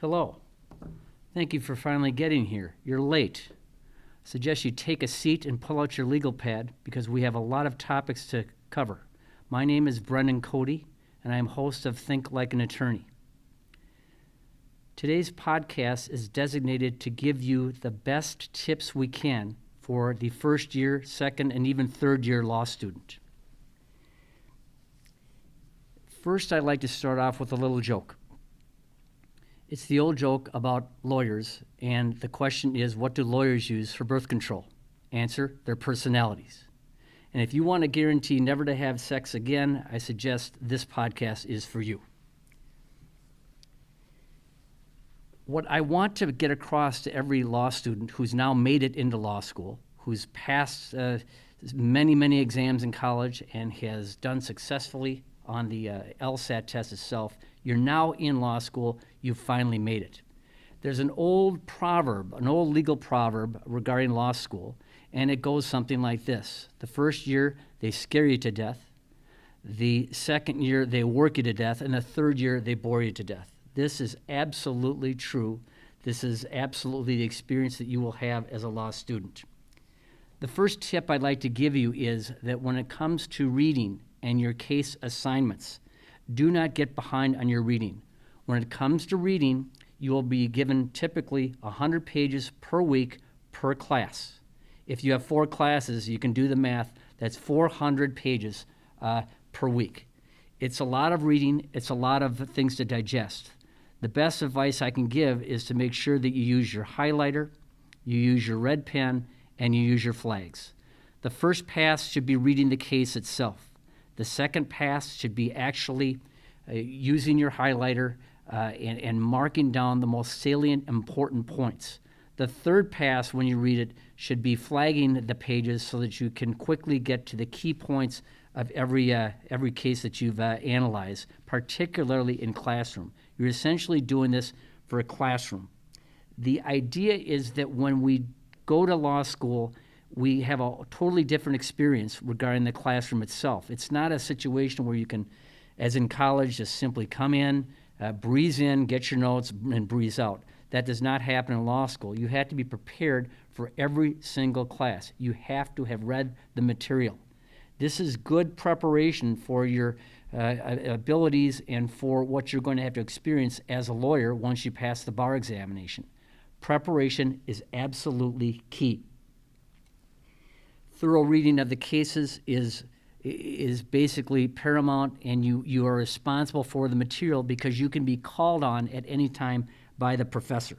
Hello. Thank you for finally getting here. You're late. I suggest you take a seat and pull out your legal pad because we have a lot of topics to cover. My name is Brendan Cody, and I am host of Think Like an Attorney. Today's podcast is designated to give you the best tips we can for the first year, second, and even third year law student. First, I'd like to start off with a little joke. It's the old joke about lawyers, and the question is, what do lawyers use for birth control? Answer, their personalities. And if you want to guarantee never to have sex again, I suggest this podcast is for you. What I want to get across to every law student who's now made it into law school, who's passed many exams in college and has done successfully on the LSAT test itself, you're now in law school, you've finally made it. There's an old proverb, an old legal proverb regarding law school, and it goes something like this. The first year, they scare you to death. The second year, they work you to death. And the third year, they bore you to death. This is absolutely true. This is absolutely the experience that you will have as a law student. The first tip I'd like to give you is that when it comes to reading and your case assignments, do not get behind on your reading. When it comes to reading, you will be given typically 100 pages per week per class. If you have 4 classes, you can do the math. That's 400 pages per week. It's a lot of reading. It's a lot of things to digest. The best advice I can give is to make sure that you use your highlighter, you use your red pen, and you use your flags. The first pass should be reading the case itself. The second pass should be actually using your highlighter and marking down the most salient, important points. The third pass, when you read it, should be flagging the pages so that you can quickly get to the key points of every case that you've analyzed, particularly in classroom. You're essentially doing this for a classroom. The idea is that when we go to law school, we have a totally different experience regarding the classroom itself. It's not a situation where you can, as in college, just simply come in, breeze in, get your notes, and breeze out. That does not happen in law school. You have to be prepared for every single class. You have to have read the material. This is good preparation for your abilities and for what you're going to have to experience as a lawyer once you pass the bar examination. Preparation is absolutely key. Thorough reading of the cases is basically paramount, and you are responsible for the material because you can be called on at any time by the professor.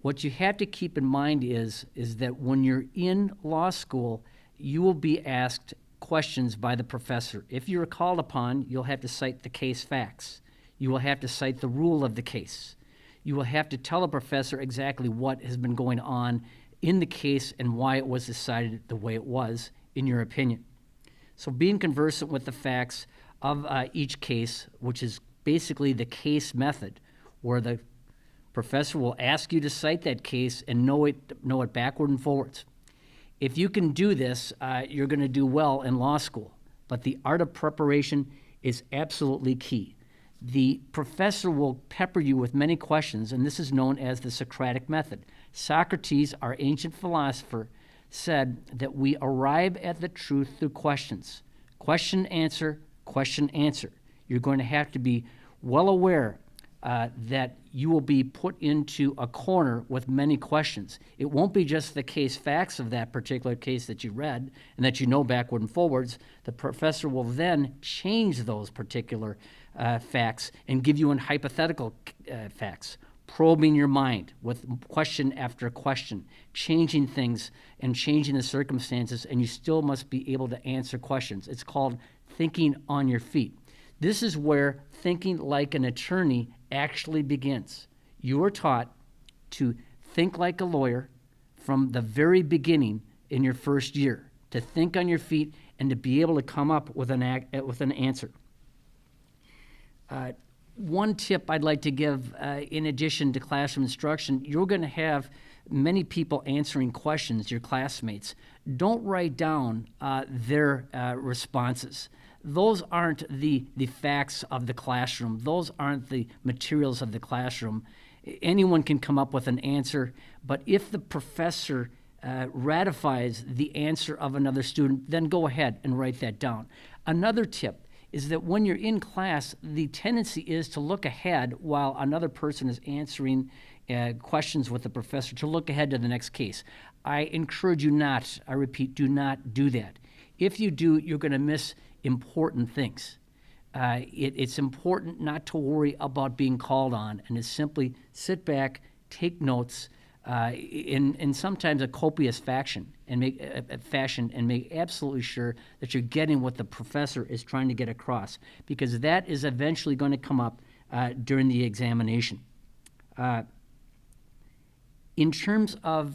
What you have to keep in mind is that when you're in law school, you will be asked questions by the professor. If you're called upon, you'll have to cite the case facts. You will have to cite the rule of the case. You will have to tell the professor exactly what has been going on in the case and why it was decided the way it was, in your opinion. So being conversant with the facts of each case, which is basically the case method, where the professor will ask you to cite that case and know it backward and forwards. If you can do this, you're going to do well in law school. But the art of preparation is absolutely key. The professor will pepper you with many questions, and this is known as the Socratic method. Socrates, our ancient philosopher, said that we arrive at the truth through questions. Question, answer, question, answer. You're going to have to be well aware that you will be put into a corner with many questions. It won't be just the case facts of that particular case that you read and that you know backward and forwards. The professor will then change those particular facts and give you hypothetical facts, probing your mind with question after question, changing things and changing the circumstances, and you still must be able to answer questions. It's called thinking on your feet. This is where thinking like an attorney actually begins. You are taught to think like a lawyer from the very beginning in your first year, to think on your feet and to be able to come up with an answer. One tip I'd like to give, in addition to classroom instruction, you're going to have many people answering questions, your classmates. Don't write down their responses. those aren't the facts of the classroom. Those aren't the materials of the classroom. Anyone can come up with an answer, but if the professor ratifies the answer of another student, then go ahead and write that down. Another tip is that when you're in class, the tendency is to look ahead while another person is answering questions with the professor, to look ahead to the next case. I encourage you not, I repeat, do not do that. If you do, you're going to miss important things. It's important not to worry about being called on and to simply sit back, take notes, in sometimes a copious fashion and make absolutely sure that you're getting what the professor is trying to get across, because that is eventually going to come up during the examination. In terms of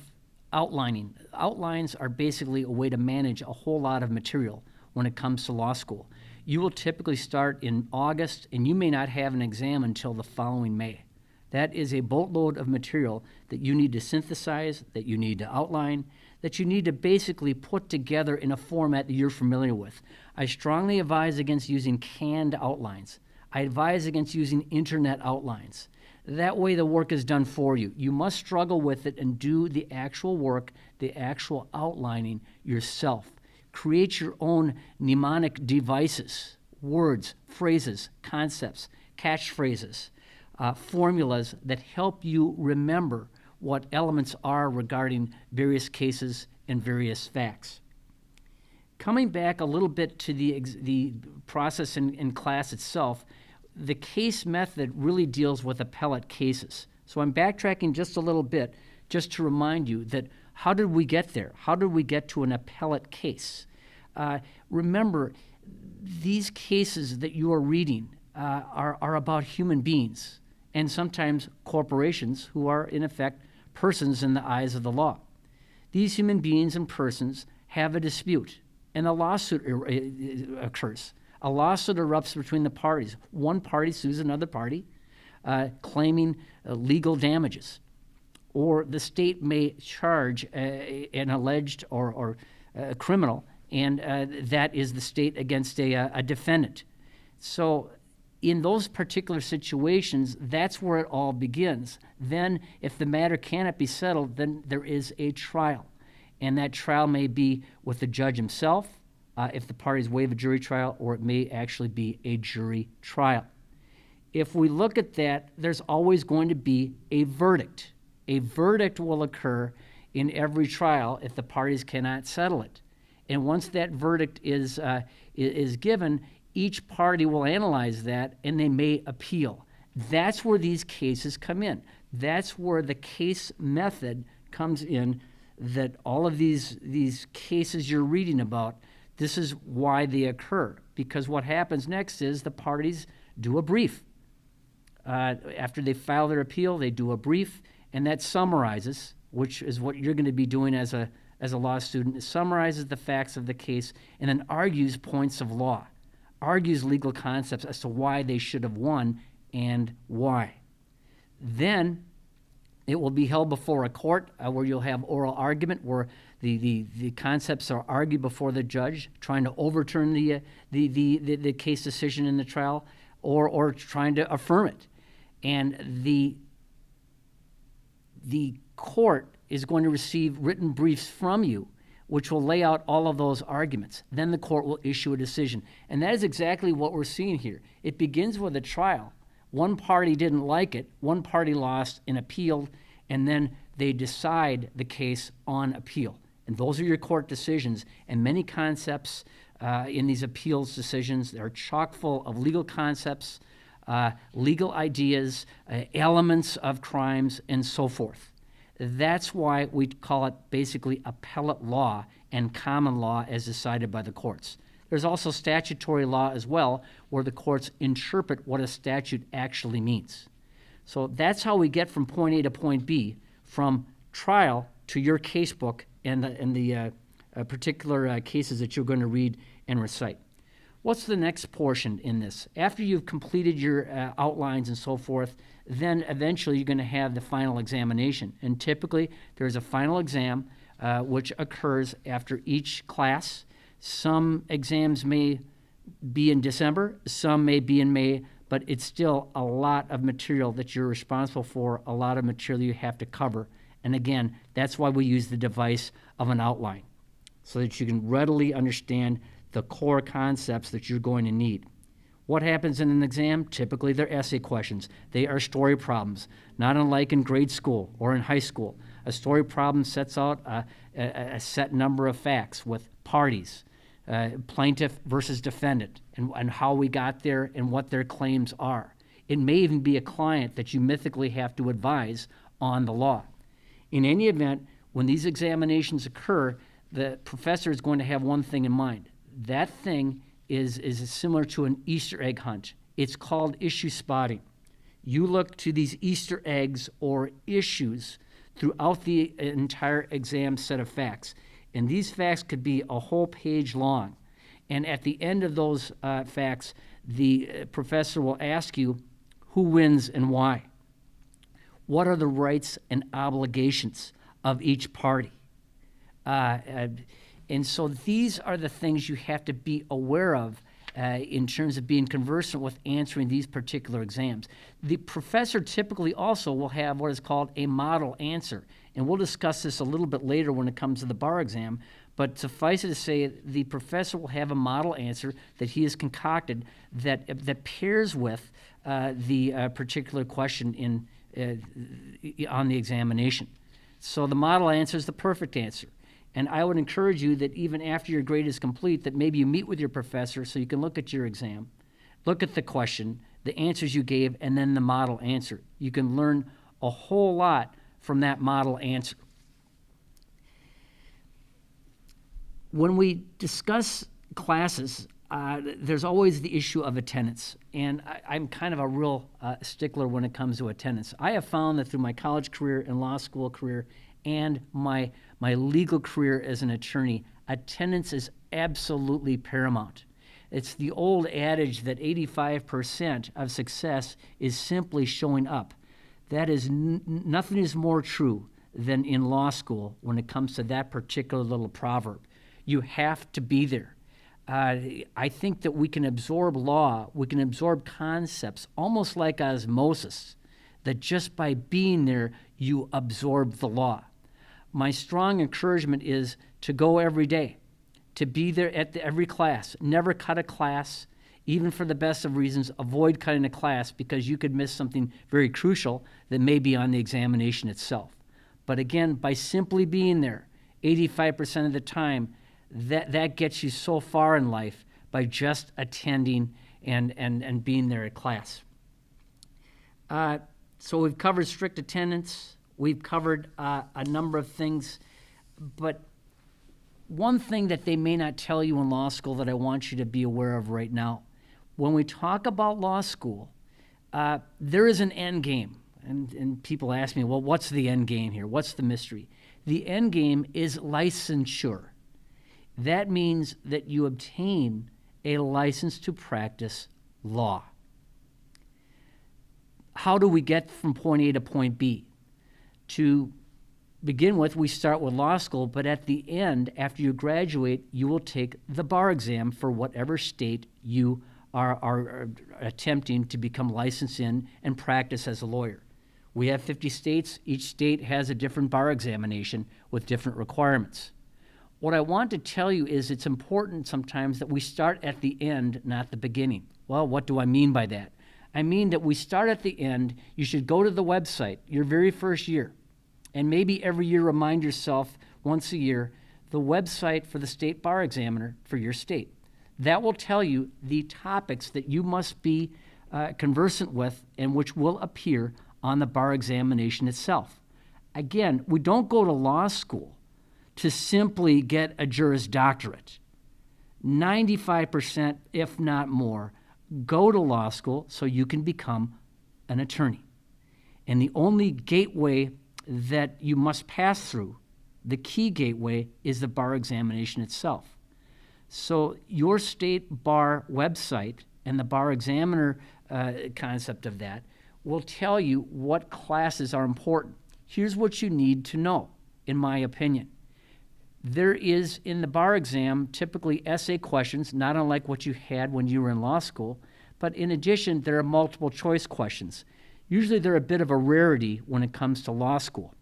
outlining, outlines are basically a way to manage a whole lot of material when it comes to law school. You will typically start in August, and you may not have an exam until the following May. That is a boatload of material that you need to synthesize, that you need to outline, that you need to basically put together in a format that you're familiar with. I strongly advise against using canned outlines. I advise against using internet outlines. That way the work is done for you. You must struggle with it and do the actual work, the actual outlining yourself. Create your own mnemonic devices, words, phrases, concepts, catchphrases, formulas that help you remember what elements are regarding various cases and various facts. Coming back a little bit to the process in class itself, the case method really deals with appellate cases. So I'm backtracking just a little bit just to remind you that how did we get there? How did we get to an appellate case? Remember, these cases that you are reading are about human beings and sometimes corporations who are, in effect, persons in the eyes of the law. These human beings and persons have a dispute, and a lawsuit occurs. A lawsuit erupts between the parties. One party sues another party, claiming legal damages. Or the state may charge an alleged or a criminal, and that is the state against a defendant. So in those particular situations, that's where it all begins. Then, if the matter cannot be settled, then there is a trial. And that trial may be with the judge himself, if the parties waive a jury trial, or it may actually be a jury trial. If we look at that, there's always going to be a verdict. A verdict will occur in every trial if the parties cannot settle it. And once that verdict is given, each party will analyze that and they may appeal. That's where these cases come in. That's where the case method comes in, that all of these cases you're reading about, this is why they occur. Because what happens next is the parties do a brief. After they file their appeal, they do a brief, and that summarizes, which is what you're going to be doing as a law student. It summarizes the facts of the case and then argues points of law, argues legal concepts as to why they should have won and why. Then it will be held before a court where you'll have oral argument, where the concepts are argued before the judge, trying to overturn the case decision in the trial, or trying to affirm it. And the court is going to receive written briefs from you, which will lay out all of those arguments. Then the court will issue a decision. And that is exactly what we're seeing here. It begins with a trial. One party didn't like it, one party lost and appealed, and then they decide the case on appeal. And those are your court decisions. And many concepts in these appeals decisions, they're chock full of legal concepts, legal ideas, elements of crimes, and so forth. That's why we call it basically appellate law and common law as decided by the courts. There's also statutory law as well, where the courts interpret what a statute actually means. So that's how we get from point A to point B, from trial to your casebook and the particular cases that you're going to read and recite. What's the next portion in this? After you've completed your outlines and so forth, then eventually you're going to have the final examination. And typically there's a final exam which occurs after each class. Some exams may be in December, some may be in May, but it's still a lot of material that you're responsible for, a lot of material you have to cover. And again, that's why we use the device of an outline, so that you can readily understand the core concepts that you're going to need. What happens in an exam? Typically, they're essay questions. They are story problems, not unlike in grade school or in high school. A story problem sets out a set number of facts with parties, plaintiff versus defendant, and how we got there and what their claims are. It may even be a client that you mythically have to advise on the law. In any event, when these examinations occur, the professor is going to have one thing in mind. That thing is similar to an Easter egg hunt. It's called issue spotting. You look to these Easter eggs or issues throughout the entire exam set of facts. And these facts could be a whole page long. And at the end of those facts, the professor will ask you who wins and why. What are the rights and obligations of each party? And so these are the things you have to be aware of in terms of being conversant with answering these particular exams. The professor typically also will have what is called a model answer. And we'll discuss this a little bit later when it comes to the bar exam. But suffice it to say, the professor will have a model answer that he has concocted that pairs with the particular question on the examination. So the model answer is the perfect answer. And I would encourage you that even after your grade is complete, that maybe you meet with your professor so you can look at your exam, look at the question, the answers you gave, and then the model answer. You can learn a whole lot from that model answer. When we discuss classes, there's always the issue of attendance. And I'm kind of a real stickler when it comes to attendance. I have found that through my college career and law school career and my legal career as an attorney, attendance is absolutely paramount. It's the old adage that 85% of success is simply showing up. That is, nothing is more true than in law school when it comes to that particular little proverb. You have to be there. I think that we can absorb law, we can absorb concepts almost like osmosis, that just by being there, you absorb the law. My strong encouragement is to go every day, to be there at every class. Never cut a class, even for the best of reasons. Avoid cutting a class because you could miss something very crucial that may be on the examination itself. But again, by simply being there 85% of the time, that gets you so far in life by just attending and being there at class. So we've covered strict attendance. We've covered a number of things, but one thing that they may not tell you in law school that I want you to be aware of right now, when we talk about law school, there is an end game. And people ask me, well, what's the end game here? What's the mystery? The end game is licensure. That means that you obtain a license to practice law. How do we get from point A to point B? To begin with, we start with law school, but at the end, after you graduate, you will take the bar exam for whatever state you are attempting to become licensed in and practice as a lawyer. We have 50 states. Each state has a different bar examination with different requirements. What I want to tell you is it's important sometimes that we start at the end, not the beginning. Well, what do I mean by that? I mean that we start at the end. You should go to the website your very first year, and maybe every year remind yourself once a year the website for the state bar examiner for your state. That will tell you the topics that you must be conversant with and which will appear on the bar examination itself. Again, we don't go to law school to simply get a Juris Doctorate. 95%, if not more, go to law school so you can become an attorney. And the only gateway that you must pass through, the key gateway, is the bar examination itself. So your state bar website and the bar examiner concept of that will tell you what classes are important. Here's what you need to know, in my opinion. There is, in the bar exam, typically essay questions, not unlike what you had when you were in law school, but in addition, there are multiple choice questions. Usually they're a bit of a rarity when it comes to law school.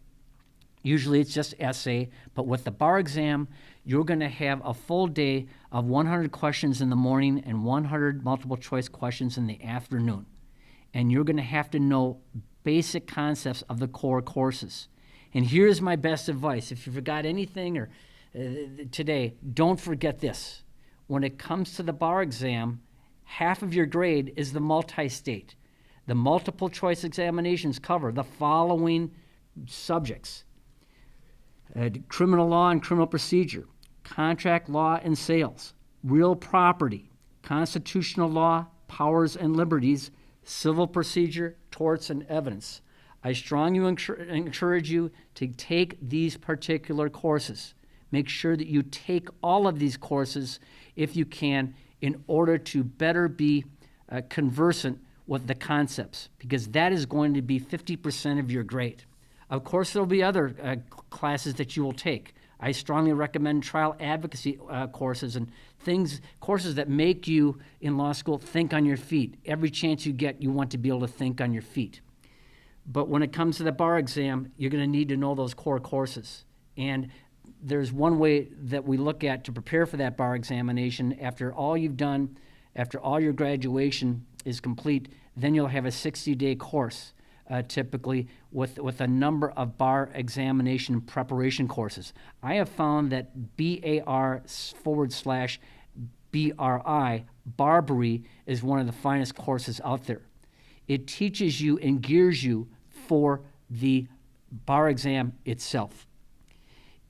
Usually it's just essay, but with the bar exam, you're going to have a full day of 100 questions in the morning and 100 multiple choice questions in the afternoon. And you're going to have to know basic concepts of the core courses. And here's my best advice. If you forgot anything or today, don't forget this. When it comes to the bar exam, half of your grade is the multi-state. The multiple choice examinations cover the following subjects: criminal law and criminal procedure, contract law and sales, real property, constitutional law, powers and liberties, civil procedure, torts, and evidence. I strongly encourage you to take these particular courses. Make sure that you take all of these courses if you can in order to better be conversant with the concepts, because that is going to be 50% of your grade. Of course, there will be other classes that you will take. I strongly recommend trial advocacy courses and courses that make you, in law school, think on your feet. Every chance you get, you want to be able to think on your feet. But when it comes to the bar exam, you're going to need to know those core courses. And there's one way that we look at to prepare for that bar examination. After all you've done, after all your graduation is complete, then you'll have a 60-day course, typically with a number of bar examination preparation courses. I have found that BAR/BRI, Barbary, is one of the finest courses out there. It teaches you and gears you for the bar exam itself.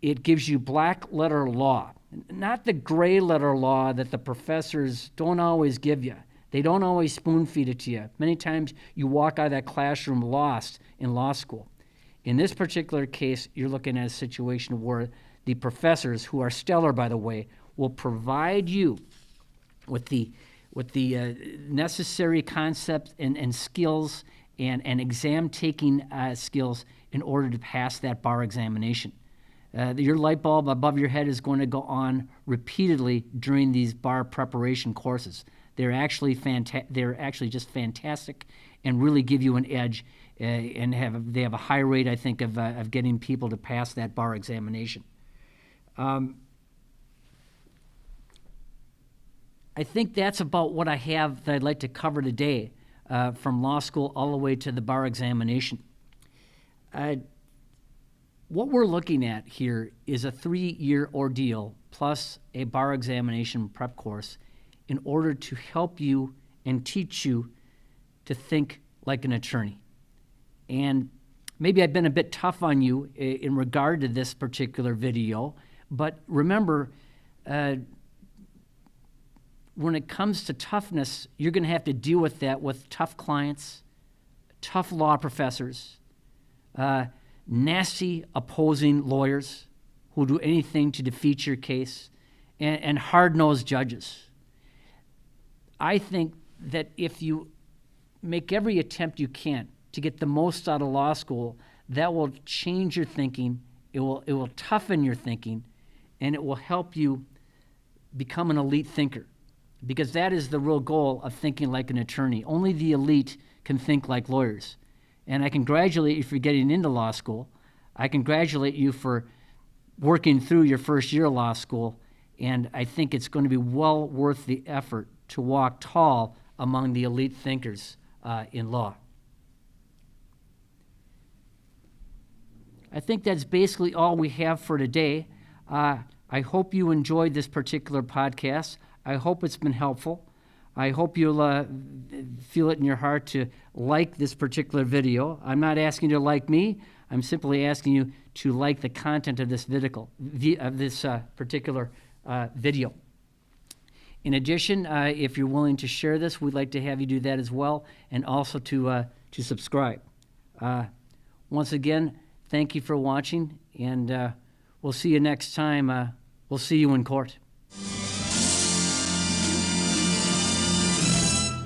It gives you black letter law, not the gray letter law that the professors don't always give you. They don't always spoon feed it to you. Many times you walk out of that classroom lost in law school. In this particular case, you're looking at a situation where the professors, who are stellar, by the way, will provide you with the necessary concepts and skills and exam-taking skills in order to pass that bar examination. Your light bulb above your head is going to go on repeatedly during these bar preparation courses. They're actually just fantastic and really give you an edge, and they have a high rate, I think, of getting people to pass that bar examination. I think that's about what I have that I'd like to cover today, from law school all the way to the bar examination. What we're looking at here is a 3-year ordeal plus a bar examination prep course in order to help you and teach you to think like an attorney. And maybe I've been a bit tough on you in regard to this particular video, but remember, when it comes to toughness, you're going to have to deal with that with tough clients, tough law professors, nasty opposing lawyers who do anything to defeat your case, and hard-nosed judges. I think that if you make every attempt you can to get the most out of law school, that will change your thinking, it will toughen your thinking, and it will help you become an elite thinker. Because that is the real goal of thinking like an attorney. Only the elite can think like lawyers. And I congratulate you for getting into law school. I congratulate you for working through your first year of law school. And I think it's going to be well worth the effort to walk tall among the elite thinkers in law. I think that's basically all we have for today. I hope you enjoyed this particular podcast. I hope it's been helpful. I hope you'll feel it in your heart to like this particular video. I'm not asking you to like me. I'm simply asking you to like the content of this particular video. In addition, if you're willing to share this, we'd like to have you do that as well, and also to subscribe. Once again, thank you for watching, and we'll see you next time. We'll see you in court.